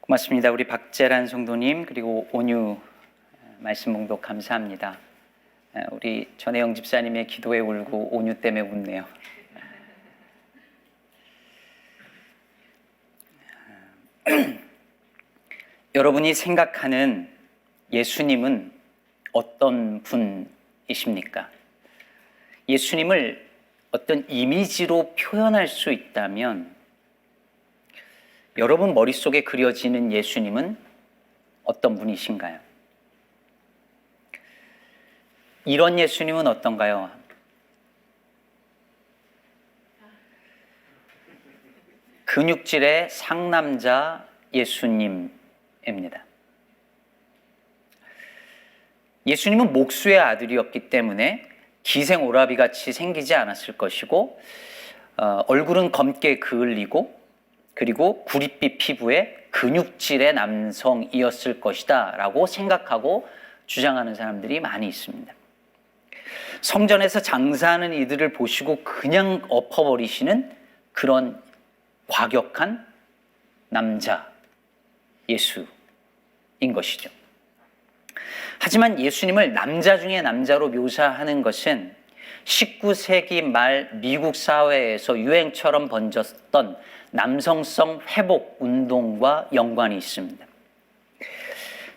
고맙습니다. 우리 박재란 성도님 그리고 온유 말씀 봉독 감사합니다. 우리 전혜영 집사님의 기도에 울고 온유 때문에 웃네요. 여러분이 생각하는 예수님은 어떤 분이십니까? 예수님을 어떤 이미지로 표현할 수 있다면 여러분 머릿속에 그려지는 예수님은 어떤 분이신가요? 이런 예수님은 어떤가요? 근육질의 상남자 예수님입니다. 예수님은 목수의 아들이었기 때문에 기생오라비 같이 생기지 않았을 것이고 얼굴은 검게 그을리고 그리고 구릿빛 피부의 근육질의 남성이었을 것이다 라고 생각하고 주장하는 사람들이 많이 있습니다. 성전에서 장사하는 이들을 보시고 그냥 엎어버리시는 그런 과격한 남자 예수인 것이죠. 하지만 예수님을 남자 중에 남자로 묘사하는 것은 19세기 말 미국 사회에서 유행처럼 번졌던 남성성 회복 운동과 연관이 있습니다.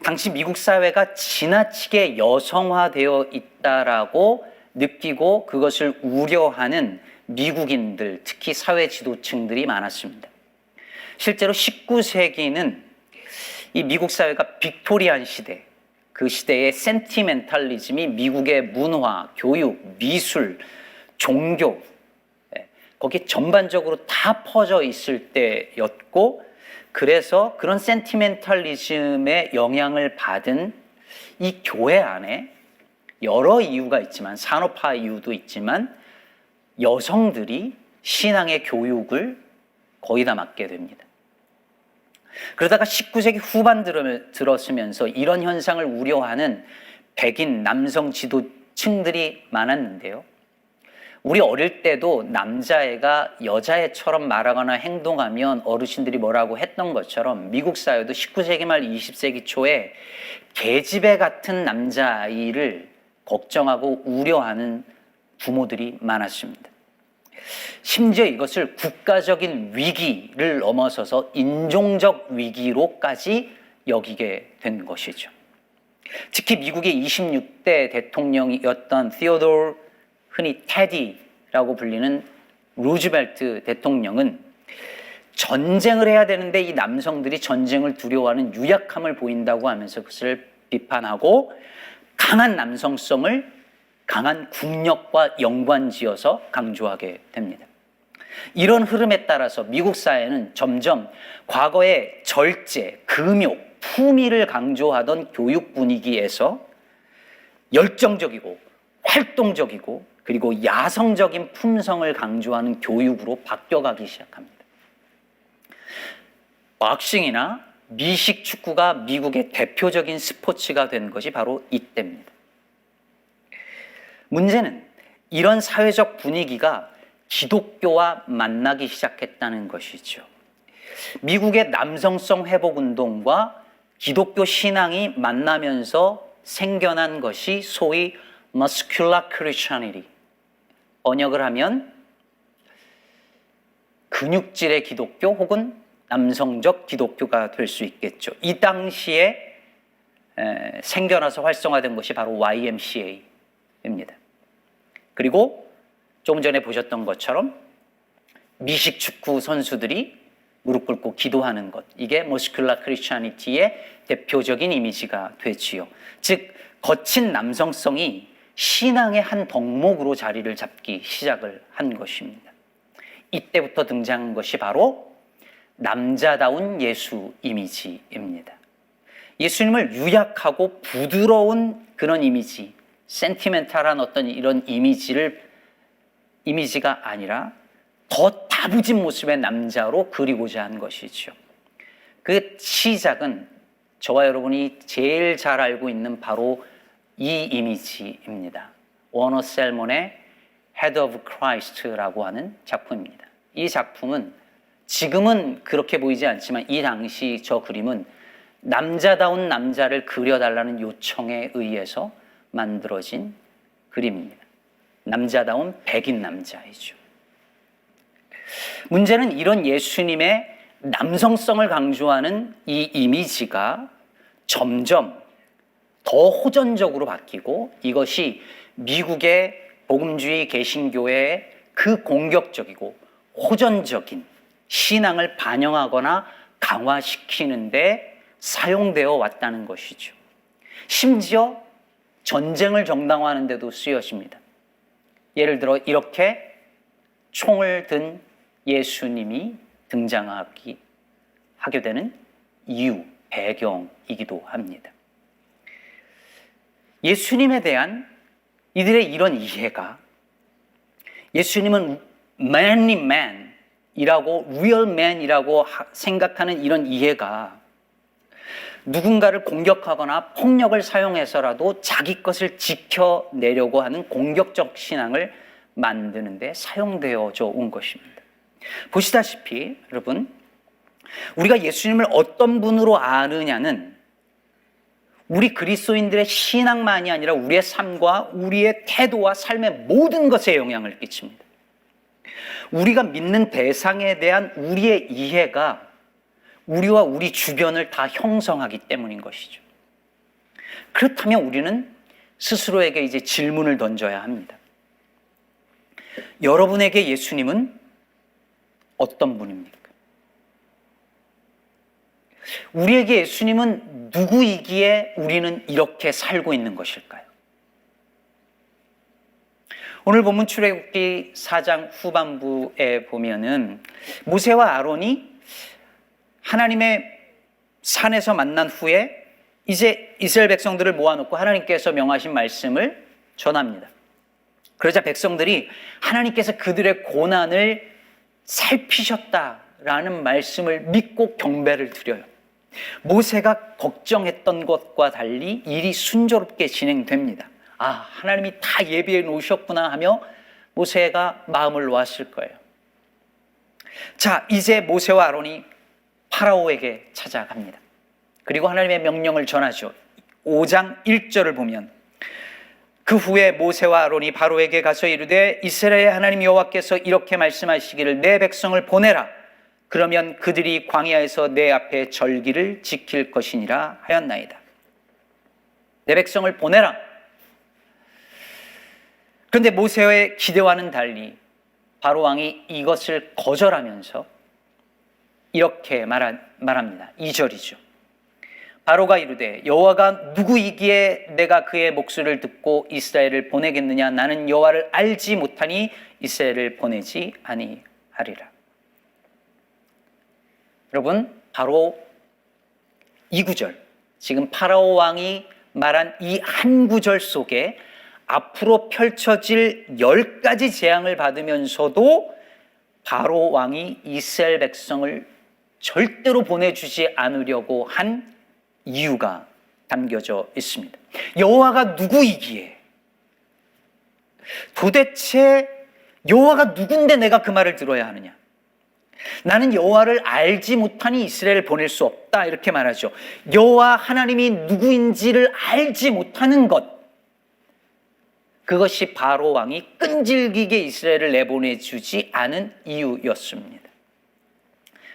당시 미국 사회가 지나치게 여성화되어 있다라고 느끼고 그것을 우려하는 미국인들, 특히 사회 지도층들이 많았습니다. 실제로 19세기는 이 미국 사회가 빅토리안 시대, 그 시대의 센티멘탈리즘이 미국의 문화, 교육, 미술, 종교 거기에 전반적으로 다 퍼져 있을 때였고 그래서 그런 센티멘탈리즘의 영향을 받은 이 교회 안에 여러 이유가 있지만 산업화 이유도 있지만 여성들이 신앙의 교육을 거의 다 맡게 됩니다. 그러다가 19세기 후반 들었으면서 이런 현상을 우려하는 백인 남성 지도층들이 많았는데요. 우리 어릴 때도 남자애가 여자애처럼 말하거나 행동하면 어르신들이 뭐라고 했던 것처럼 미국 사회도 19세기 말 20세기 초에 계집애 같은 남자아이를 걱정하고 우려하는 부모들이 많았습니다. 심지어 이것을 국가적인 위기를 넘어서서 인종적 위기로까지 여기게 된 것이죠. 특히 미국의 26대 대통령이었던 티오도르 흔히 테디라고 불리는 루즈벨트 대통령은 전쟁을 해야 되는데 이 남성들이 전쟁을 두려워하는 유약함을 보인다고 하면서 그것을 비판하고 강한 남성성을 강한 국력과 연관지어서 강조하게 됩니다. 이런 흐름에 따라서 미국 사회는 점점 과거의 절제, 금욕, 품위를 강조하던 교육 분위기에서 열정적이고 활동적이고 그리고 야성적인 품성을 강조하는 교육으로 바뀌어가기 시작합니다. 박싱이나 미식 축구가 미국의 대표적인 스포츠가 된 것이 바로 이때입니다. 문제는 이런 사회적 분위기가 기독교와 만나기 시작했다는 것이죠. 미국의 남성성 회복 운동과 기독교 신앙이 만나면서 생겨난 것이 소위 Muscular Christianity, 번역을 하면 근육질의 기독교 혹은 남성적 기독교가 될 수 있겠죠. 이 당시에 생겨나서 활성화된 것이 바로 YMCA입니다. 그리고 조금 전에 보셨던 것처럼 미식 축구 선수들이 무릎 꿇고 기도하는 것, 이게 Muscular Christianity의 대표적인 이미지가 되지요. 즉 거친 남성성이 신앙의 한 덕목으로 자리를 잡기 시작을 한 것입니다. 이때부터 등장한 것이 바로 남자다운 예수 이미지입니다. 예수님을 유약하고 부드러운 그런 이미지, 센티멘탈한 어떤 이런 이미지가 아니라 더 다부진 모습의 남자로 그리고자 한 것이죠. 그 시작은 저와 여러분이 제일 잘 알고 있는 바로 이 이미지입니다. 워너 셀몬의 Head of Christ라고 하는 작품입니다. 이 작품은 지금은 그렇게 보이지 않지만 이 당시 저 그림은 남자다운 남자를 그려달라는 요청에 의해서 만들어진 그림입니다. 남자다운 백인 남자이죠. 문제는 이런 예수님의 남성성을 강조하는 이 이미지가 점점 더 호전적으로 바뀌고 이것이 미국의 복음주의 개신교회의 그 공격적이고 호전적인 신앙을 반영하거나 강화시키는데 사용되어 왔다는 것이죠. 심지어 전쟁을 정당화하는 데도 쓰여집니다. 예를 들어 이렇게 총을 든 예수님이 등장하게 되는 이유, 배경이기도 합니다. 예수님에 대한 이들의 이런 이해가 예수님은 manly man이라고 real man이라고 생각하는 이런 이해가 누군가를 공격하거나 폭력을 사용해서라도 자기 것을 지켜내려고 하는 공격적 신앙을 만드는 데 사용되어져 온 것입니다. 보시다시피 여러분, 우리가 예수님을 어떤 분으로 아느냐는 우리 그리스도인들의 신앙만이 아니라 우리의 삶과 우리의 태도와 삶의 모든 것에 영향을 끼칩니다. 우리가 믿는 대상에 대한 우리의 이해가 우리와 우리 주변을 다 형성하기 때문인 것이죠. 그렇다면 우리는 스스로에게 이제 질문을 던져야 합니다. 여러분에게 예수님은 어떤 분입니까? 우리에게 예수님은 누구이기에 우리는 이렇게 살고 있는 것일까요? 오늘 본문 출애굽기 4장 후반부에 보면은 모세와 아론이 하나님의 산에서 만난 후에 이제 이스라엘 백성들을 모아놓고 하나님께서 명하신 말씀을 전합니다. 그러자 백성들이 하나님께서 그들의 고난을 살피셨다라는 말씀을 믿고 경배를 드려요. 모세가 걱정했던 것과 달리 일이 순조롭게 진행됩니다. 아, 하나님이 다 예비해 놓으셨구나 하며 모세가 마음을 놓았을 거예요. 자, 이제 모세와 아론이 파라오에게 찾아갑니다. 그리고 하나님의 명령을 전하죠. 5장 1절을 보면 그 후에 모세와 아론이 바로에게 가서 이르되 이스라엘의 하나님 여호와께서 이렇게 말씀하시기를 내 백성을 보내라. 그러면 그들이 광야에서 내 앞에 절기를 지킬 것이니라 하였나이다. 내 백성을 보내라. 그런데 모세의 기대와는 달리 바로 왕이 이것을 거절하면서 이렇게 말합니다. 2절이죠. 바로가 이르되 여호와가 누구이기에 내가 그의 목소리를 듣고 이스라엘을 보내겠느냐. 나는 여호와를 알지 못하니 이스라엘을 보내지 아니하리라. 여러분, 바로 이 구절, 지금 파라오 왕이 말한 이 한 구절 속에 앞으로 펼쳐질 10가지 재앙을 받으면서도 바로 왕이 이스라엘 백성을 절대로 보내주지 않으려고 한 이유가 담겨져 있습니다. 여호와가 누구이기에, 도대체 여호와가 누군데 내가 그 말을 들어야 하느냐. 나는 여호와를 알지 못하니 이스라엘을 보낼 수 없다, 이렇게 말하죠. 여호와 하나님이 누구인지를 알지 못하는 것, 그것이 바로 왕이 끈질기게 이스라엘을 내보내주지 않은 이유였습니다.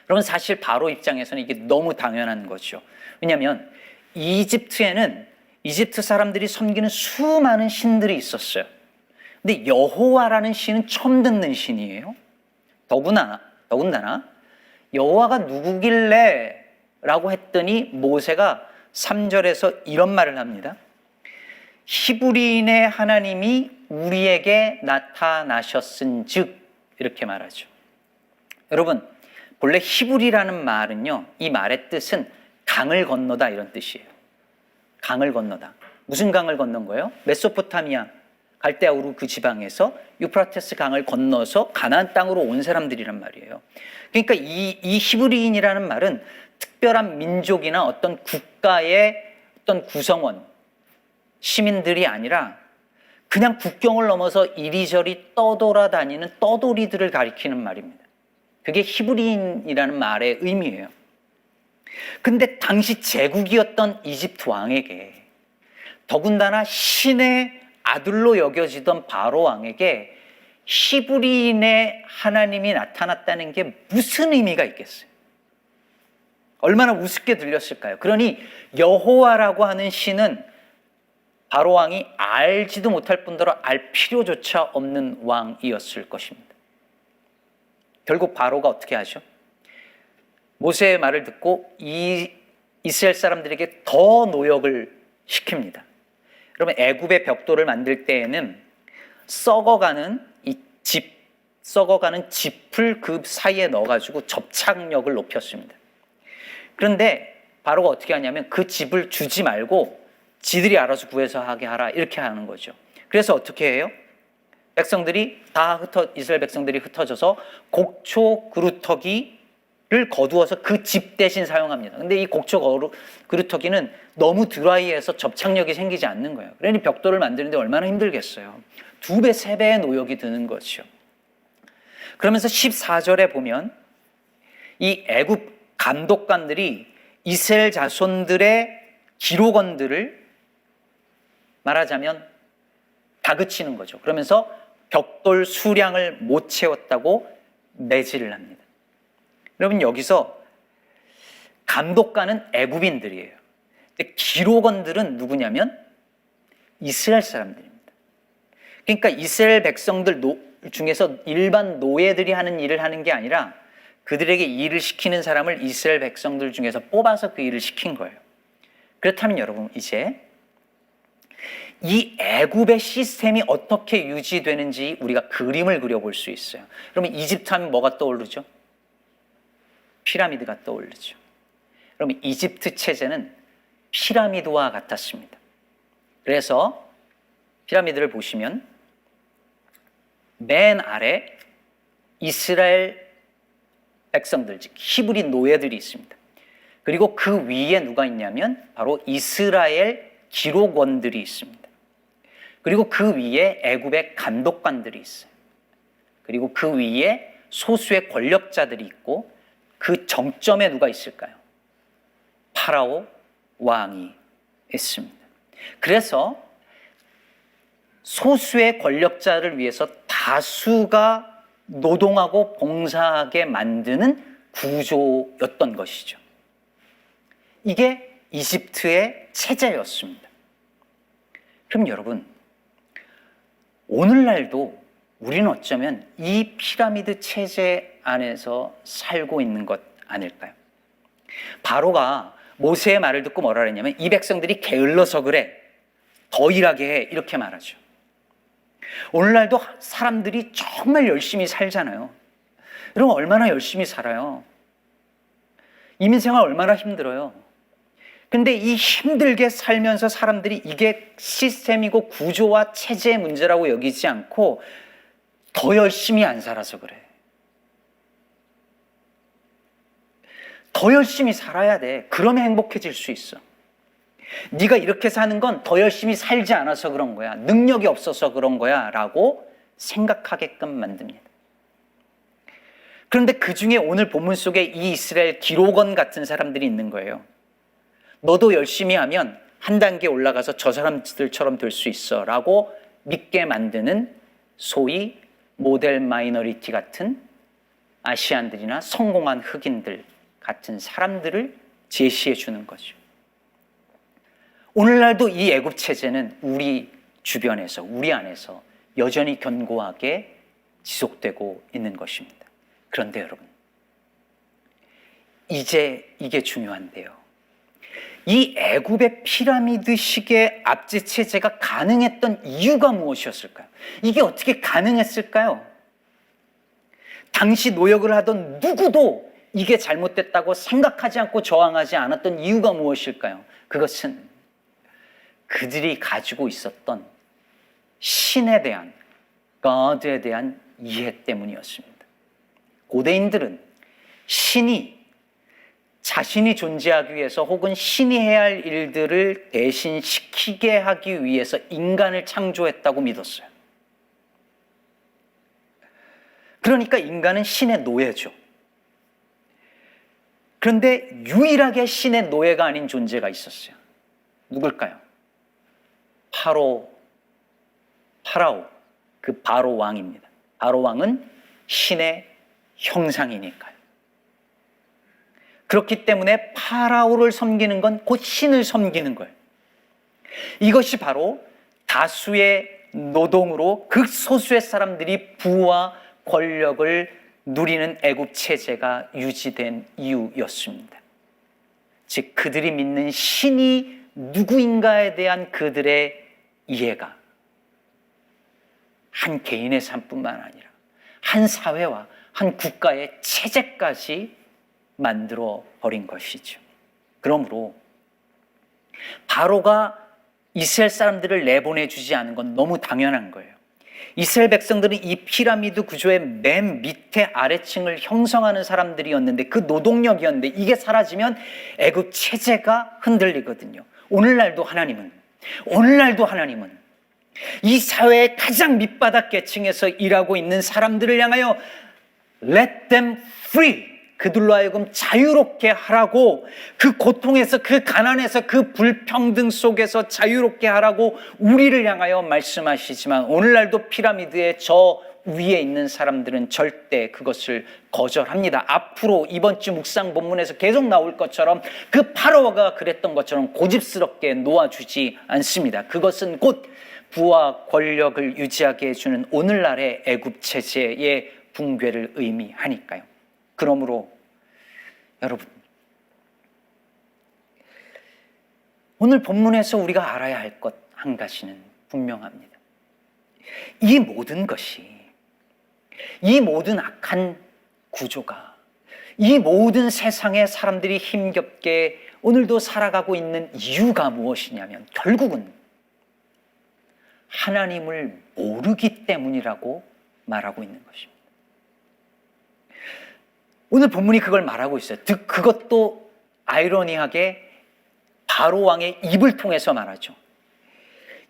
여러분, 사실 바로 입장에서는 이게 너무 당연한 거죠. 왜냐하면 이집트에는 이집트 사람들이 섬기는 수많은 신들이 있었어요. 근데 여호와라는 신은 처음 듣는 신이에요. 더군다나 여호와가 누구길래 라고 했더니 모세가 3절에서 이런 말을 합니다. 히브리인의 하나님이 우리에게 나타나셨은즉, 이렇게 말하죠. 여러분, 본래 히브리라는 말은요, 이 말의 뜻은 강을 건너다, 이런 뜻이에요. 강을 건너다. 무슨 강을 건넌 거예요? 메소포타미아, 갈대아 우르 그 지방에서 유프라테스 강을 건너서 가나안 땅으로 온 사람들이란 말이에요. 그러니까 이 히브리인이라는 말은 특별한 민족이나 어떤 국가의 어떤 구성원, 시민들이 아니라 그냥 국경을 넘어서 이리저리 떠돌아다니는 떠돌이들을 가리키는 말입니다. 그게 히브리인이라는 말의 의미예요. 근데 당시 제국이었던 이집트 왕에게, 더군다나 신의 아들로 여겨지던 바로 왕에게 히브리인의 하나님이 나타났다는 게 무슨 의미가 있겠어요? 얼마나 우습게 들렸을까요? 그러니 여호와라고 하는 신은 바로 왕이 알지도 못할 뿐더러 알 필요조차 없는 왕이었을 것입니다. 결국 바로가 어떻게 하죠? 모세의 말을 듣고 이스라엘 사람들에게 더 노역을 시킵니다. 여러분, 애굽의 벽돌을 만들 때에는 썩어가는 짚을 그 사이에 넣어가지고 접착력을 높였습니다. 그런데 바로가 어떻게 하냐면 그 짚을 주지 말고 지들이 알아서 구해서 하게 하라, 이렇게 하는 거죠. 그래서 어떻게 해요? 이스라엘 백성들이 흩어져서 곡초 그루터기를 거두어서 그 짚 대신 사용합니다. 근데 이 곡초 그루터기는 너무 드라이해서 접착력이 생기지 않는 거예요. 그러니 벽돌을 만드는데 얼마나 힘들겠어요. 2배, 3배의 노역이 드는 거죠. 그러면서 14절에 보면 이 애굽 감독관들이 이스라엘 자손들의 기록원들을 말하자면 다그치는 거죠. 그러면서 벽돌 수량을 못 채웠다고 매질을 합니다. 여러분, 여기서 감독관은 애굽인들이에요. 근데 기록원들은 누구냐면 이스라엘 사람들입니다. 그러니까 이스라엘 백성들 중에서 일반 노예들이 하는 일을 하는 게 아니라 그들에게 일을 시키는 사람을 이스라엘 백성들 중에서 뽑아서 그 일을 시킨 거예요. 그렇다면 여러분, 이제 이 애굽의 시스템이 어떻게 유지되는지 우리가 그림을 그려볼 수 있어요. 그러면 이집트 하면 뭐가 떠오르죠? 피라미드가 떠오르죠. 그러면 이집트 체제는 피라미드와 같았습니다. 그래서 피라미드를 보시면 맨 아래 이스라엘 백성들, 즉 히브리 노예들이 있습니다. 그리고 그 위에 누가 있냐면 바로 이스라엘 기록원들이 있습니다. 그리고 그 위에 애굽의 감독관들이 있어요. 그리고 그 위에 소수의 권력자들이 있고 그 정점에 누가 있을까요? 파라오 왕이 있습니다. 그래서 소수의 권력자를 위해서 다수가 노동하고 봉사하게 만드는 구조였던 것이죠. 이게 이집트의 체제였습니다. 그럼 여러분, 오늘날도 우리는 어쩌면 이 피라미드 체제 안에서 살고 있는 것 아닐까요? 바로가 모세의 말을 듣고 뭐라 그랬냐면 이 백성들이 게을러서 그래, 더 일하게 해, 이렇게 말하죠. 오늘날도 사람들이 정말 열심히 살잖아요. 여러분, 얼마나 열심히 살아요? 이민생활 얼마나 힘들어요. 근데 이 힘들게 살면서 사람들이 이게 시스템이고 구조와 체제의 문제라고 여기지 않고 더 열심히 안 살아서 그래. 더 열심히 살아야 돼. 그러면 행복해질 수 있어. 네가 이렇게 사는 건 더 열심히 살지 않아서 그런 거야. 능력이 없어서 그런 거야. 라고 생각하게끔 만듭니다. 그런데 그 중에 오늘 본문 속에 이 이스라엘 기록원 같은 사람들이 있는 거예요. 너도 열심히 하면 한 단계 올라가서 저 사람들처럼 될 수 있어 라고 믿게 만드는 소위 모델 마이너리티 같은 아시안들이나 성공한 흑인들 같은 사람들을 제시해 주는 거죠. 오늘날도 이 애굽 체제는 우리 주변에서, 우리 안에서 여전히 견고하게 지속되고 있는 것입니다. 그런데 여러분, 이제 이게 중요한데요. 이 애굽의 피라미드식의 압제 체제가 가능했던 이유가 무엇이었을까요? 이게 어떻게 가능했을까요? 당시 노역을 하던 누구도 이게 잘못됐다고 생각하지 않고 저항하지 않았던 이유가 무엇일까요? 그것은 그들이 가지고 있었던 신에 대한, God에 대한 이해 때문이었습니다. 고대인들은 신이 자신이 존재하기 위해서 혹은 신이 해야 할 일들을 대신 시키게 하기 위해서 인간을 창조했다고 믿었어요. 그러니까 인간은 신의 노예죠. 그런데 유일하게 신의 노예가 아닌 존재가 있었어요. 누굴까요? 파라오, 그 바로 왕입니다. 바로 왕은 신의 형상이니까요. 그렇기 때문에 파라오를 섬기는 건 곧 신을 섬기는 거예요. 이것이 바로 다수의 노동으로 극소수의 사람들이 부와 권력을 누리는 애굽 체제가 유지된 이유였습니다. 즉 그들이 믿는 신이 누구인가에 대한 그들의 이해가 한 개인의 삶뿐만 아니라 한 사회와 한 국가의 체제까지 만들어 버린 것이죠. 그러므로 바로가 이스라엘 사람들을 내보내주지 않은 건 너무 당연한 거예요. 이스라엘 백성들은 이 피라미드 구조의 맨 밑에 아래층을 형성하는 사람들이었는데, 그 노동력이었는데 이게 사라지면 애굽 체제가 흔들리거든요. 오늘날도 하나님은 이 사회의 가장 밑바닥 계층에서 일하고 있는 사람들을 향하여 Let them free, 그들로 하여금 자유롭게 하라고, 그 고통에서, 그 가난에서, 그 불평등 속에서 자유롭게 하라고 우리를 향하여 말씀하시지만, 오늘날도 피라미드의 저 위에 있는 사람들은 절대 그것을 거절합니다. 앞으로 이번 주 묵상 본문에서 계속 나올 것처럼 그 파라오가 그랬던 것처럼 고집스럽게 놓아주지 않습니다. 그것은 곧 부와 권력을 유지하게 해주는 오늘날의 애굽 체제의 붕괴를 의미하니까요. 그러므로 여러분, 오늘 본문에서 우리가 알아야 할 것 한 가지는 분명합니다. 이 모든 것이, 이 모든 악한 구조가, 이 모든 세상의 사람들이 힘겹게 오늘도 살아가고 있는 이유가 무엇이냐면 결국은 하나님을 모르기 때문이라고 말하고 있는 것입니다. 오늘 본문이 그걸 말하고 있어요. 그것도 아이러니하게 바로 왕의 입을 통해서 말하죠.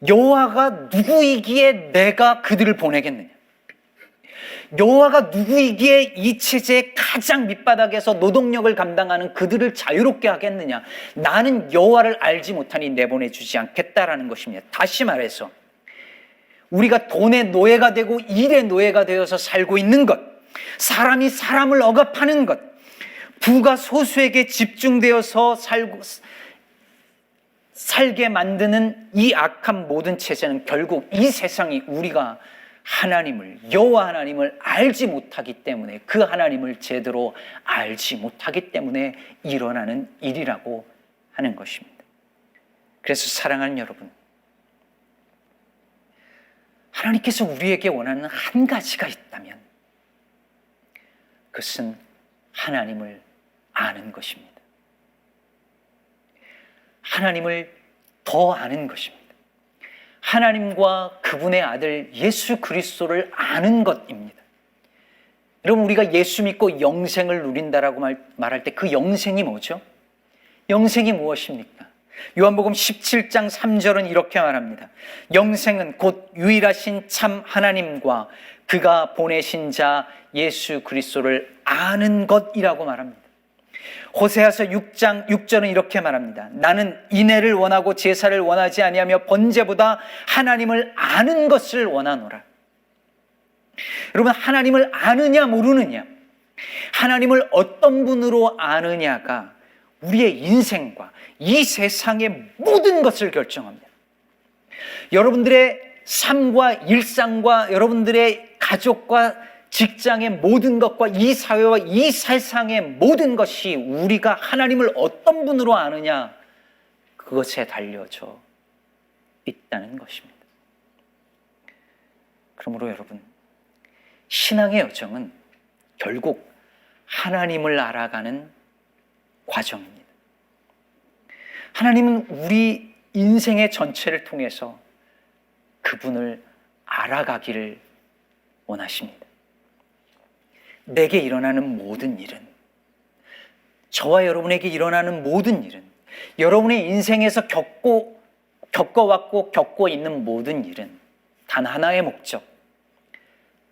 여호와가 누구이기에 내가 그들을 보내겠느냐? 여호와가 누구이기에 이 체제의 가장 밑바닥에서 노동력을 감당하는 그들을 자유롭게 하겠느냐? 나는 여호와를 알지 못하니 내보내주지 않겠다라는 것입니다. 다시 말해서 우리가 돈의 노예가 되고 일의 노예가 되어서 살고 있는 것, 사람이 사람을 억압하는 것, 부가 소수에게 집중되어서 살게 만드는 이 악한 모든 체제는 결국 이 세상이 우리가 하나님을, 여호와 하나님을 알지 못하기 때문에, 그 하나님을 제대로 알지 못하기 때문에 일어나는 일이라고 하는 것입니다. 그래서 사랑하는 여러분, 하나님께서 우리에게 원하는 한 가지가 있다면 그것은 하나님을 아는 것입니다. 하나님을 더 아는 것입니다. 하나님과 그분의 아들 예수 그리스도를 아는 것입니다. 여러분, 우리가 예수 믿고 영생을 누린다라고 말할 때 그 영생이 뭐죠? 영생이 무엇입니까? 요한복음 17장 3절은 이렇게 말합니다. 영생은 곧 유일하신 참 하나님과 그가 보내신 자 예수 그리스도를 아는 것이라고 말합니다. 호세아서 6장 6절은 이렇게 말합니다. 나는 인애를 원하고 제사를 원하지 아니하며 번제보다 하나님을 아는 것을 원하노라. 여러분, 하나님을 아느냐 모르느냐, 하나님을 어떤 분으로 아느냐가 우리의 인생과 이 세상의 모든 것을 결정합니다. 여러분들의 삶과 일상과 여러분들의 가족과 직장의 모든 것과 이 사회와 이 세상의 모든 것이 우리가 하나님을 어떤 분으로 아느냐, 그것에 달려져 있다는 것입니다. 그러므로 여러분, 신앙의 여정은 결국 하나님을 알아가는 과정입니다. 하나님은 우리 인생의 전체를 통해서 그분을 알아가기를 원하십니다. 내게 일어나는 모든 일은, 저와 여러분에게 일어나는 모든 일은, 여러분의 인생에서 겪어왔고 겪고 있는 모든 일은 단 하나의 목적,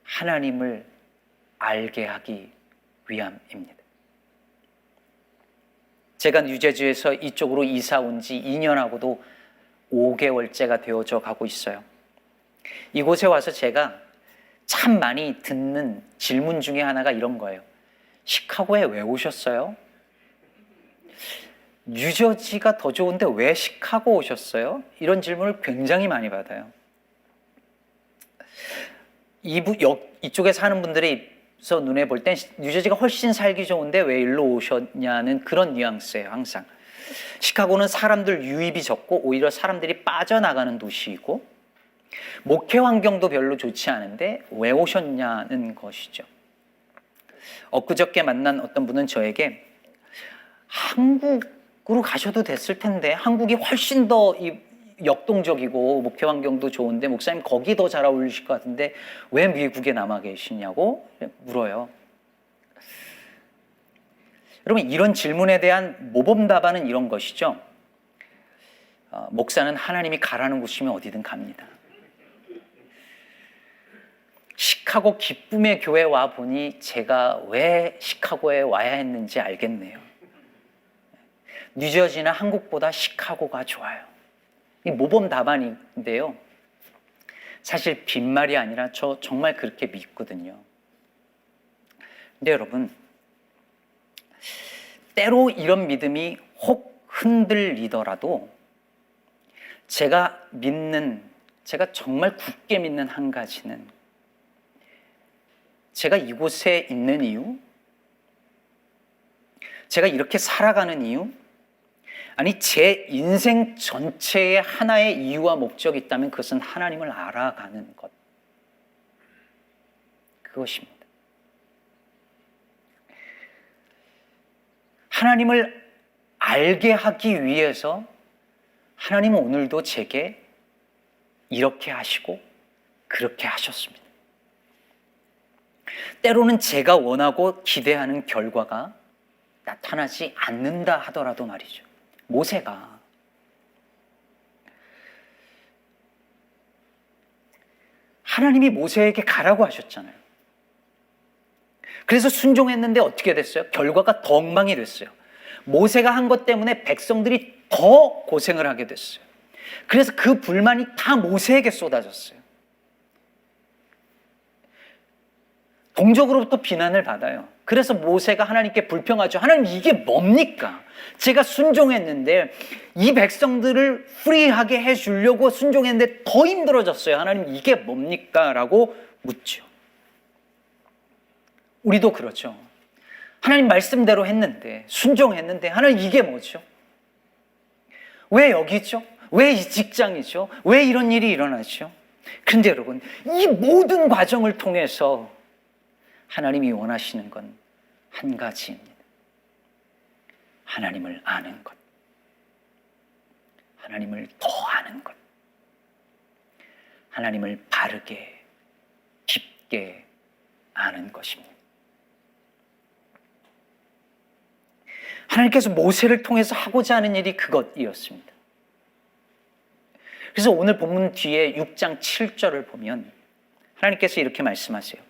하나님을 알게 하기 위함입니다. 제가 뉴저지에서 이쪽으로 이사 온 지 2년하고도 5개월째가 되어져 가고 있어요. 이곳에 와서 제가 참 많이 듣는 질문 중에 하나가 이런 거예요. 시카고에 왜 오셨어요? 뉴저지가 더 좋은데 왜 시카고 오셨어요? 이런 질문을 굉장히 많이 받아요. 이쪽에 사는 분들이서 눈에 볼 땐 뉴저지가 훨씬 살기 좋은데 왜 일로 오셨냐는 그런 뉘앙스예요. 항상 시카고는 사람들 유입이 적고 오히려 사람들이 빠져나가는 도시이고 목회 환경도 별로 좋지 않은데 왜 오셨냐는 것이죠. 엊그저께 만난 어떤 분은 저에게 한국으로 가셔도 됐을 텐데 한국이 훨씬 더 역동적이고 목회 환경도 좋은데 목사님 거기 더 잘 어울리실 것 같은데 왜 미국에 남아 계시냐고 물어요. 여러분, 이런 질문에 대한 모범 답안은 이런 것이죠. 목사는 하나님이 가라는 곳이면 어디든 갑니다. 시카고 기쁨의 교회 와 보니 제가 왜 시카고에 와야 했는지 알겠네요. 뉴저지나 한국보다 시카고가 좋아요. 이 모범 답안인데요. 사실 빈말이 아니라 저 정말 그렇게 믿거든요. 근데 여러분, 때로 이런 믿음이 혹 흔들리더라도 제가 정말 굳게 믿는 한 가지는 제가 이곳에 있는 이유, 제가 이렇게 살아가는 이유, 아니 제 인생 전체에 하나의 이유와 목적이 있다면 그것은 하나님을 알아가는 것, 그것입니다. 하나님을 알게 하기 위해서 하나님은 오늘도 제게 이렇게 하시고 그렇게 하셨습니다. 때로는 제가 원하고 기대하는 결과가 나타나지 않는다 하더라도 말이죠. 모세가 하나님이 모세에게 가라고 하셨잖아요. 그래서 순종했는데 어떻게 됐어요? 결과가 더 엉망이 됐어요. 모세가 한 것 때문에 백성들이 더 고생을 하게 됐어요. 그래서 그 불만이 다 모세에게 쏟아졌어요. 동족으로부터 비난을 받아요. 그래서 모세가 하나님께 불평하죠. 하나님, 이게 뭡니까? 제가 순종했는데 이 백성들을 프리하게 해주려고 순종했는데 더 힘들어졌어요. 하나님, 이게 뭡니까? 라고 묻죠. 우리도 그렇죠. 하나님 말씀대로 했는데, 순종했는데 하나님, 이게 뭐죠? 왜 여기죠? 왜 이 직장이죠? 왜 이런 일이 일어나죠? 그런데 여러분, 이 모든 과정을 통해서 하나님이 원하시는 건 한 가지입니다. 하나님을 아는 것. 하나님을 더 아는 것. 하나님을 바르게, 깊게 아는 것입니다. 하나님께서 모세를 통해서 하고자 하는 일이 그것이었습니다. 그래서 오늘 본문 뒤에 6장 7절을 보면 하나님께서 이렇게 말씀하세요.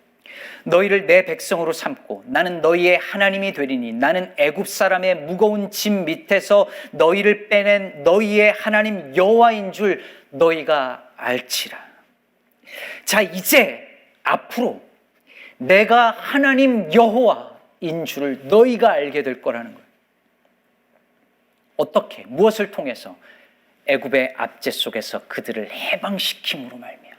너희를 내 백성으로 삼고 나는 너희의 하나님이 되리니 나는 애굽 사람의 무거운 짐 밑에서 너희를 빼낸 너희의 하나님 여호와인 줄 너희가 알지라. 자, 이제 앞으로 내가 하나님 여호와인 줄을 너희가 알게 될 거라는 거예요. 어떻게? 무엇을 통해서? 애굽의 압제 속에서 그들을 해방시킴으로 말미암아.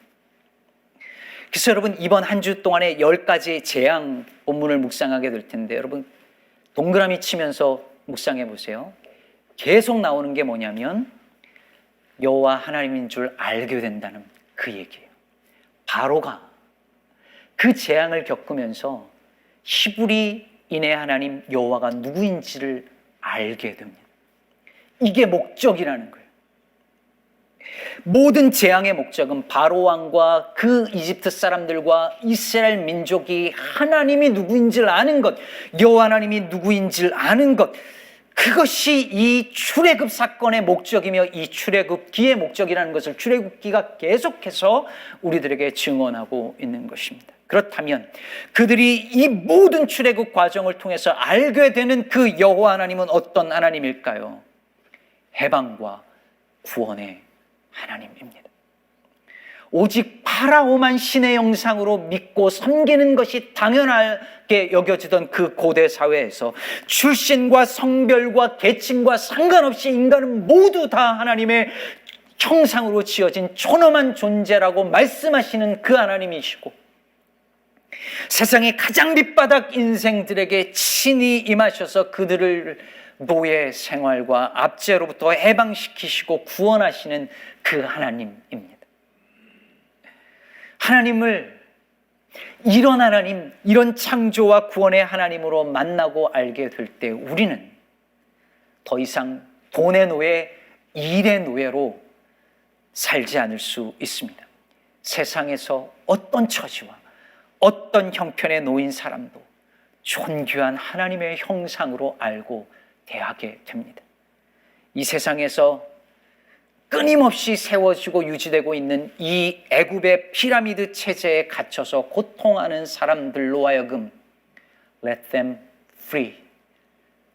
그래서 여러분, 이번 한 주 동안에 10가지 재앙 본문을 묵상하게 될 텐데 여러분, 동그라미 치면서 묵상해 보세요. 계속 나오는 게 뭐냐면 여호와 하나님인 줄 알게 된다는 그 얘기예요. 바로가 그 재앙을 겪으면서 히브리인의 하나님 여호와가 누구인지를 알게 됩니다. 이게 목적이라는 거예요. 모든 재앙의 목적은 바로 왕과 그 이집트 사람들과 이스라엘 민족이 하나님이 누구인지를 아는 것, 여호와 하나님이 누구인지를 아는 것, 그것이 이 출애굽 사건의 목적이며 이 출애굽기의 목적이라는 것을 출애굽기가 계속해서 우리들에게 증언하고 있는 것입니다. 그렇다면 그들이 이 모든 출애굽 과정을 통해서 알게 되는 그 여호와 하나님은 어떤 하나님일까요? 해방과 구원의 하나님입니다. 오직 파라오만 신의 형상으로 믿고 섬기는 것이 당연하게 여겨지던 그 고대 사회에서 출신과 성별과 계층과 상관없이 인간은 모두 다 하나님의 형상으로 지어진 존엄한 존재라고 말씀하시는 그 하나님이시고, 세상의 가장 밑바닥 인생들에게 친히 임하셔서 그들을 노예 생활과 압제로부터 해방시키시고 구원하시는 그 하나님입니다. 하나님을 이런 하나님, 이런 창조와 구원의 하나님으로 만나고 알게 될 때 우리는 더 이상 돈의 노예, 일의 노예로 살지 않을 수 있습니다. 세상에서 어떤 처지와 어떤 형편에 놓인 사람도 존귀한 하나님의 형상으로 알고 대하게 됩니다. 이 세상에서 끊임없이 세워지고 유지되고 있는 이 애굽의 피라미드 체제에 갇혀서 고통하는 사람들로 하여금 let them free,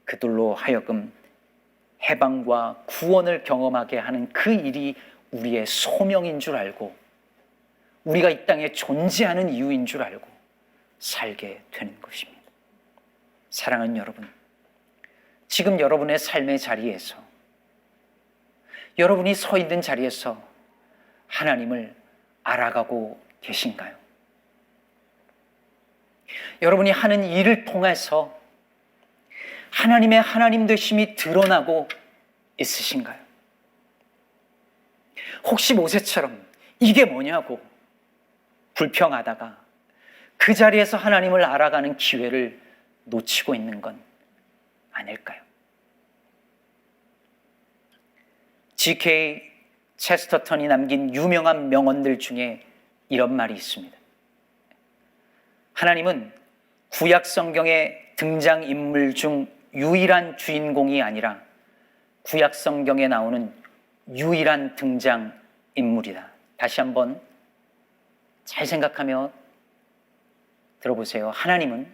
그들로 하여금 해방과 구원을 경험하게 하는 그 일이 우리의 소명인 줄 알고, 우리가 이 땅에 존재하는 이유인 줄 알고 살게 되는 것입니다. 사랑하는 여러분, 지금 여러분의 삶의 자리에서, 여러분이 서 있는 자리에서 하나님을 알아가고 계신가요? 여러분이 하는 일을 통해서 하나님의 하나님 되심이 드러나고 있으신가요? 혹시 모세처럼 이게 뭐냐고 불평하다가 그 자리에서 하나님을 알아가는 기회를 놓치고 있는 건 아닐까요? G.K. 체스터턴이 남긴 유명한 명언들 중에 이런 말이 있습니다. 하나님은 구약 성경의 등장인물 중 유일한 주인공이 아니라 구약 성경에 나오는 유일한 등장인물이다. 다시 한번 잘 생각하며 들어보세요. 하나님은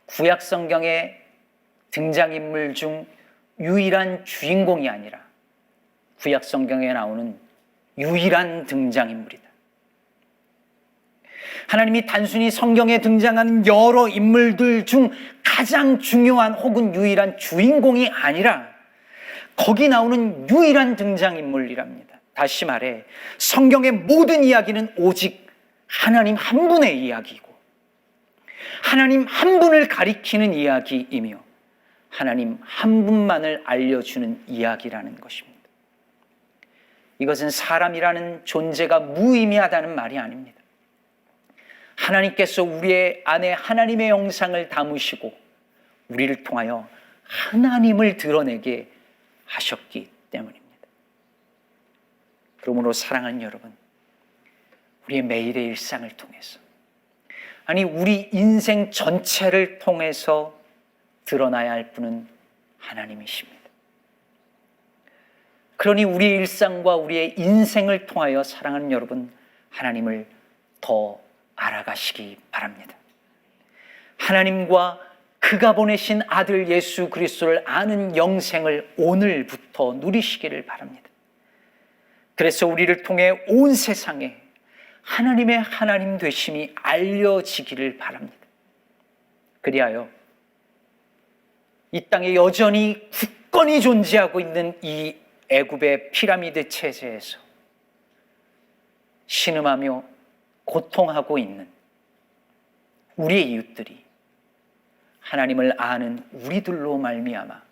구약 성경의 등장인물 중 유일한 주인공이 아니라 구약 성경에 나오는 유일한 등장인물이다. 하나님이 단순히 성경에 등장하는 여러 인물들 중 가장 중요한 혹은 유일한 주인공이 아니라 거기 나오는 유일한 등장인물이랍니다. 다시 말해 성경의 모든 이야기는 오직 하나님 한 분의 이야기이고 하나님 한 분을 가리키는 이야기이며 하나님 한 분만을 알려주는 이야기라는 것입니다. 이것은 사람이라는 존재가 무의미하다는 말이 아닙니다. 하나님께서 우리의 안에 하나님의 형상을 담으시고 우리를 통하여 하나님을 드러내게 하셨기 때문입니다. 그러므로 사랑하는 여러분, 우리의 매일의 일상을 통해서, 아니 우리 인생 전체를 통해서 드러나야 할 분은 하나님이십니다. 그러니 우리의 일상과 우리의 인생을 통하여 사랑하는 여러분, 하나님을 더 알아가시기 바랍니다. 하나님과 그가 보내신 아들 예수 그리스도를 아는 영생을 오늘부터 누리시기를 바랍니다. 그래서 우리를 통해 온 세상에 하나님의 하나님 되심이 알려지기를 바랍니다. 그리하여 이 땅에 여전히 굳건히 존재하고 있는 이 애굽의 피라미드 체제에서 신음하며 고통하고 있는 우리의 이웃들이 하나님을 아는 우리들로 말미암아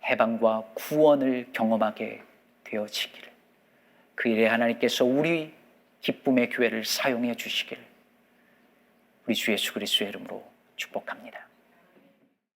해방과 구원을 경험하게 되어지기를, 그 일에 하나님께서 우리 기쁨의 교회를 사용해 주시기를 우리 주 예수 그리스도의 이름으로 축복합니다.